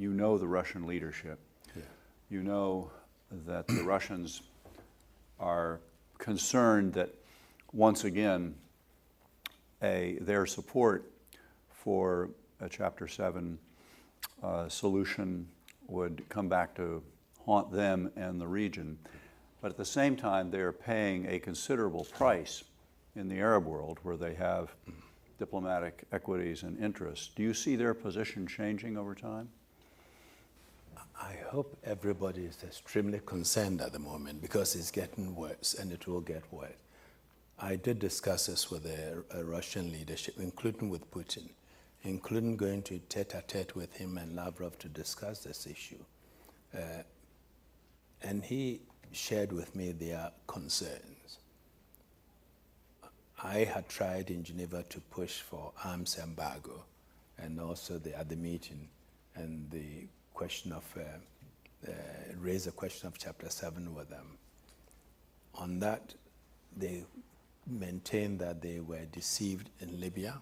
you know the Russian leadership. Yeah. You know that the Russians are concerned that once again their support for a Chapter 7 solution would come back to haunt them and the region. But at the same time, they are paying a considerable price in the Arab world where they have diplomatic equities and interests. Do you see their position changing over time? I hope everybody is extremely concerned at the moment because it's getting worse and it will get worse. I did discuss this with the Russian leadership, including with Putin, including going to tete-a-tete with him and Lavrov to discuss this issue. And he shared with me their concerns. I had tried in Geneva to push for arms embargo and also at the meeting and the question of, raise the question of Chapter 7 with them. On that, they maintained that they were deceived in Libya,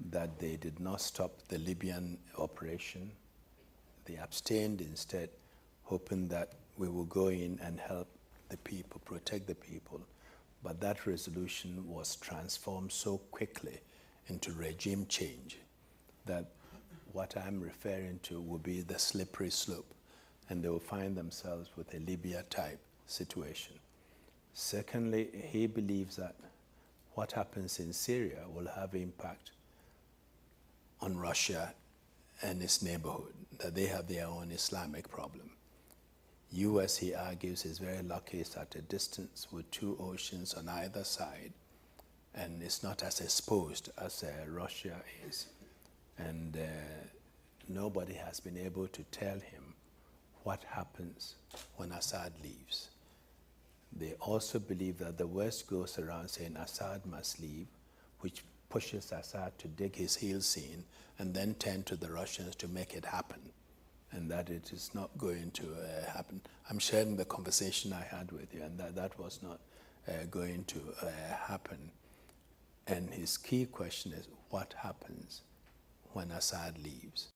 that they did not stop the Libyan operation. They abstained instead, hoping that we will go in and help the people, protect the people. But that resolution was transformed so quickly into regime change that what I'm referring to will be the slippery slope, and they will find themselves with a Libya-type situation. Secondly, he believes that what happens in Syria will have impact on Russia and its neighborhood, that they have their own Islamic problem. US, he argues, is very lucky. It's at a distance with two oceans on either side, and it's not as exposed as Russia is. And nobody has been able to tell him what happens when Assad leaves. They also believe that the West goes around saying Assad must leave, which pushes Assad to dig his heels in and then turn to the Russians to make it happen, and that it is not going to happen. I'm sharing the conversation I had with you, and that was not going to happen. And his key question is, what happens when Assad leaves?